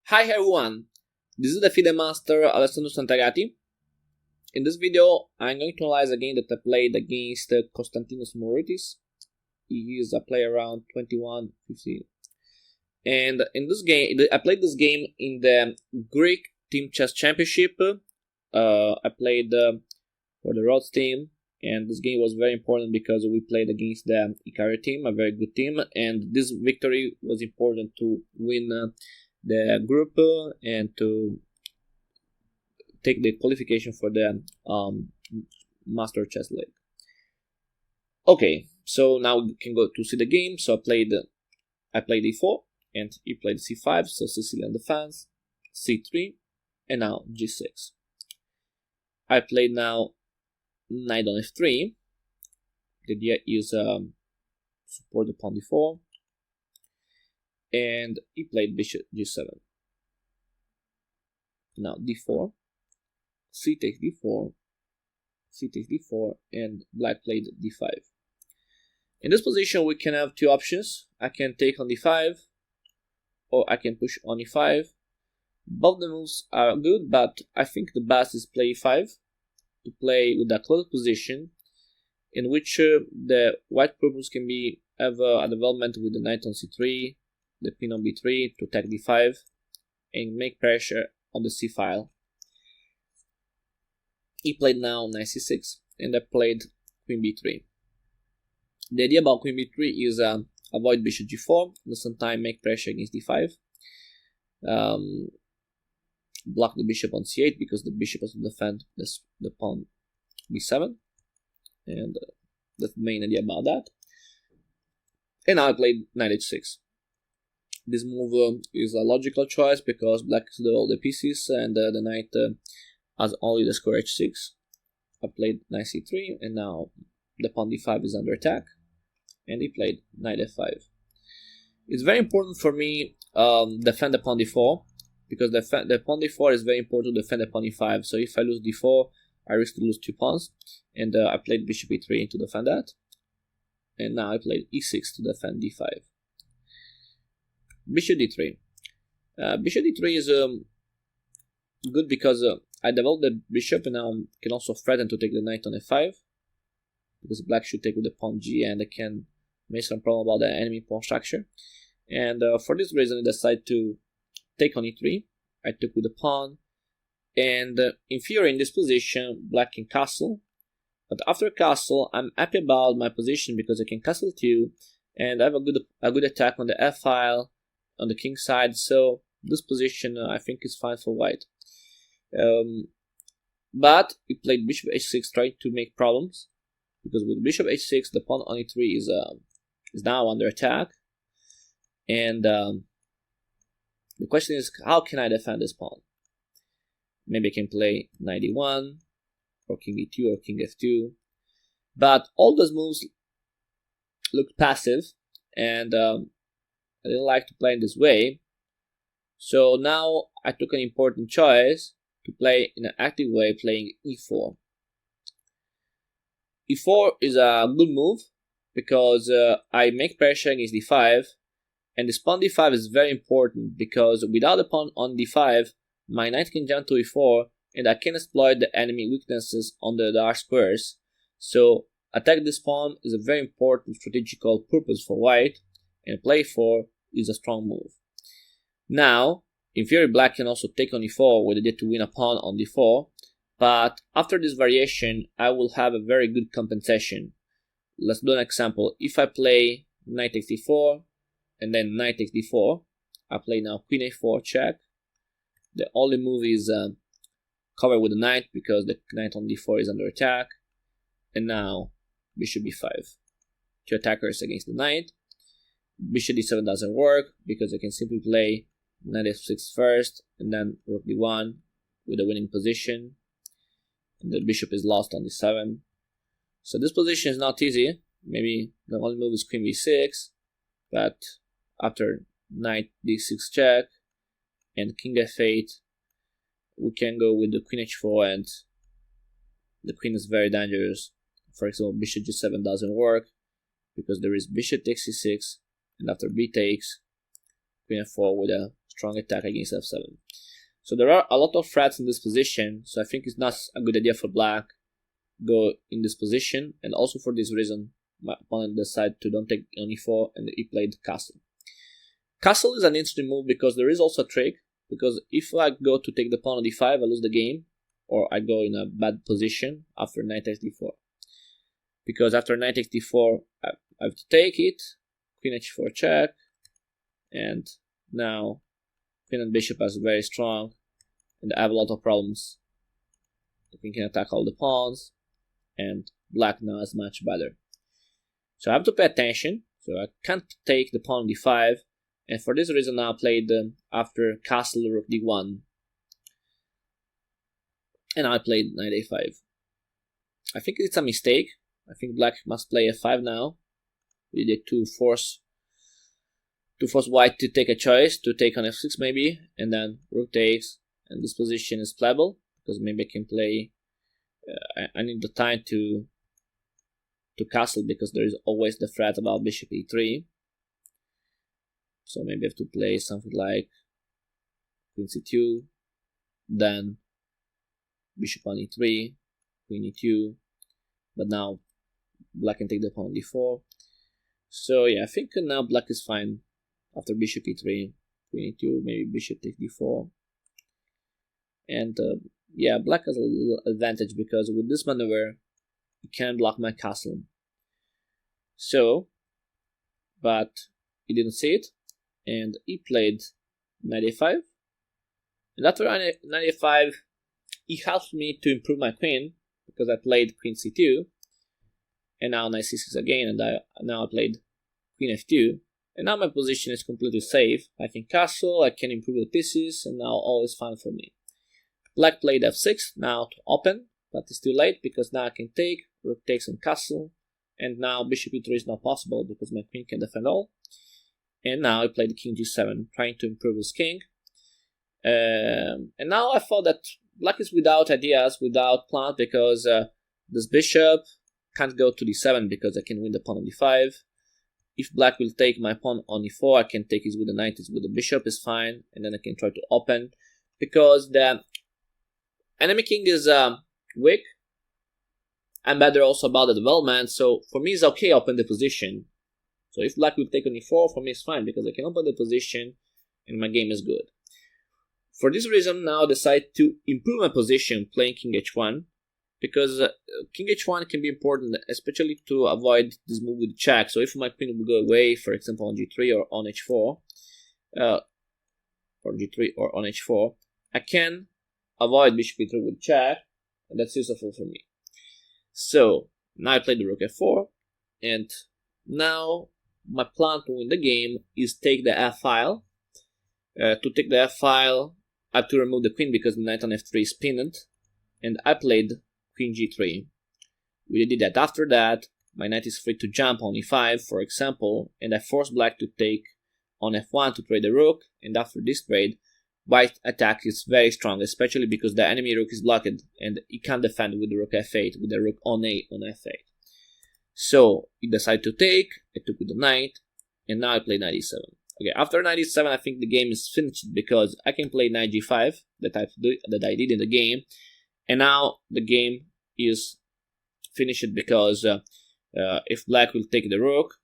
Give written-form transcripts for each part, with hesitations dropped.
Hi everyone, this is the FIDE master Alessandro Santagati. In this video, I'm going to analyze a game that I played against Konstantinos Mouroutis. He is a player around 21-15. And in this game, I played this game in the Greek Team Chess Championship. I played for the Rhodes team, and this game was very important because we played against the Ikari team, a very good team, and this victory was important to win the group and to take the qualification for the Master Chess League. Okay, so now we can go to see the game. So I played e4 and he played c5, so Sicilian defense, c3, and now g6. I played now knight on f3. The idea is support the pawn d4, and he played bishop g7. Now d4, c takes d4, c takes d4, and black played d5. In this position we can have two options. I can take on d5, or I can push on e5. Both the moves are good, but I think the best is play e5, to play with a closed position in which the white purples can be have a development with the knight on c3, the pin on b3 to attack d5 and make pressure on the c file. He played now knight c6 and I played queen b3. The idea about queen b3 is avoid bishop g4, at the same time make pressure against d5, block the bishop on c8 because the bishop has to defend the pawn b7, and that's the main idea about that. And now I played knight h6. This move is a logical choice because black has all the pieces and the knight has only the square h6. I played knight c3 and now the pawn d5 is under attack, and he played knight f5. It's very important for me defend the pawn d4 because the pawn d4 is very important to defend the pawn e5. So if I lose d4, I risk to lose two pawns, and I played bishop e3 to defend that, and now I played e6 to defend d5. Bishop d3. Bishop d3 is good because I developed the bishop and now can also threaten to take the knight on f5 because black should take with the pawn g, and I can make some problem about the enemy pawn structure. And for this reason I decided to take on e3. I took with the pawn, and in theory in this position black can castle, but after castle I'm happy about my position because I can castle too, and I have a good attack on the f file on the king side. So this position I think is fine for white. But we played bishop h6 trying to make problems because with bishop h6 the pawn on e3 is now under attack, and the question is, how can I defend this pawn? Maybe I can play knight e1 or king e2 or king f2, but all those moves look passive, and I didn't like to play in this way. So now I took an important choice to play in an active way, playing e4. e4 is a good move because I make pressure against d5, and this pawn d5 is very important because without the pawn on d5, my knight can jump to e4 and I can exploit the enemy weaknesses on the dark squares. So attack this pawn is a very important strategical purpose for white, and play e4 is a strong move. Now, in theory, black can also take on e4 with the idea to win a pawn on d4, but after this variation I will have a very good compensation. Let's do an example. If I play knight takes d4 and then knight takes d4, I play now queen a4 check. The only move is covered with the knight because the knight on d4 is under attack, and now bishop b5. Two attackers against the knight. Bishop d7 doesn't work because I can simply play knight f6 first and then rook d1 with a winning position, and the bishop is lost on d7. So this position is not easy. Maybe the only move is queen b6, but after knight d6 check and king f8, we can go with the queen h4, and the queen is very dangerous. For example, bishop g7 doesn't work because there is bishop takes c6, and after b takes, queen f4 with a strong attack against f7. So there are a lot of threats in this position, so I think it's not a good idea for black go in this position, and also for this reason my opponent decided to don't take on e4 and he played castle. Castle is an interesting move because there is also a trick, because if I go to take the pawn on d5 I lose the game, or I go in a bad position after knight takes d4. Because after knight takes d4 I have to take it, queen h4 check, and now queen and bishop are very strong and I have a lot of problems. The king can attack all the pawns and black now is much better. So I have to pay attention, so I can't take the pawn on d5, and for this reason now I played after castle rook d1, and I played knight a5. I think it's a mistake. I think black must play f5 now. We did to force white to take a choice, to take on f6 maybe, and then rook takes, and this position is playable because maybe I can play. I need the time to castle because there is always the threat about bishop e3. So maybe I have to play something like queen c2, then bishop on e3, queen e2, but now black can take the pawn on d4. So yeah, I think now black is fine after bishop e3, queen e2, maybe bishop takes d4. And yeah, black has a little advantage because with this maneuver, he can block my castle. So, but he didn't see it, and he played knight a5. And after knight a5, he helped me to improve my queen because I played queen c2, and now knight c6 again, and now I played queen f2. And now my position is completely safe. I can castle, I can improve the pieces, and now all is fine for me. Black played f6 now to open, but it's too late because now I can take, rook takes and castle, and now bishop e3 is not possible because my queen can defend all. And now I played king g7, trying to improve his king. And now I thought that black is without ideas, without plan, because this bishop can't go to d7 because I can win the pawn on d5. If black will take my pawn on e4, I can take it with the knight, with the bishop is fine, and then I can try to open because the enemy king is weak. I'm better also about the development, so for me it's okay open the position. So if black will take on e4, for me it's fine because I can open the position and my game is good. For this reason, now I decide to improve my position playing king h1, because king h1 can be important, especially to avoid this move with check. So if my queen will go away, for example on g3 or on h4, or g3 or on h4, I can avoid bishop e3 with check, and that's useful for me. So now I play the rook f4, and now my plan to win the game is take the f file. To take the f file, I have to remove the queen because the knight on f3 is pinned, and I played queen g3. We did that. After that, my knight is free to jump on e5, for example, and I force black to take on f1 to trade the rook, and after this trade, white attack is very strong, especially because the enemy rook is blocked and he can't defend with the rook f8, with the rook on a on f8. So he decided to take, I took with the knight, and now I play knight e7. Okay, after knight e7, I think the game is finished because I can play knight g5 that I did in the game, and now the game is finished because if black will take the rook,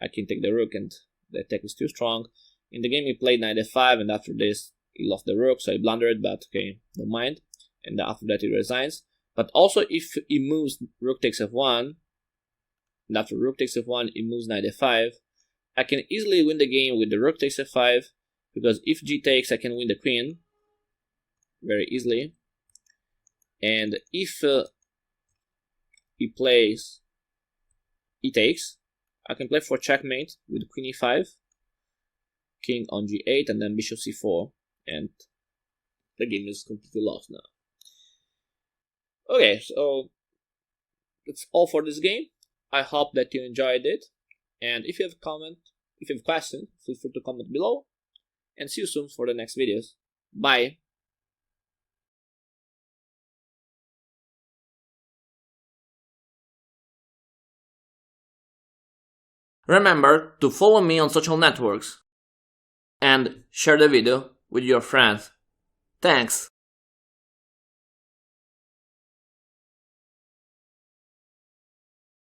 I can take the rook and the attack is too strong. In the game he played knight f5, and after this he lost the rook, so he blundered, but okay, don't mind. And after that he resigns. But also if he moves rook takes f1, and after rook takes f1 he moves knight f5, I can easily win the game with the rook takes f5, because if g takes I can win the queen very easily. And if he plays e takes, I can play for checkmate with queen e5, king on g8, and then bishop c4, and the game is completely lost now. Okay, so that's all for this game. I hope that you enjoyed it, and if you have a comment, if you have a question, feel free to comment below, and see you soon for the next videos. Bye! Remember to follow me on social networks. and share the video with your friends. Thanks!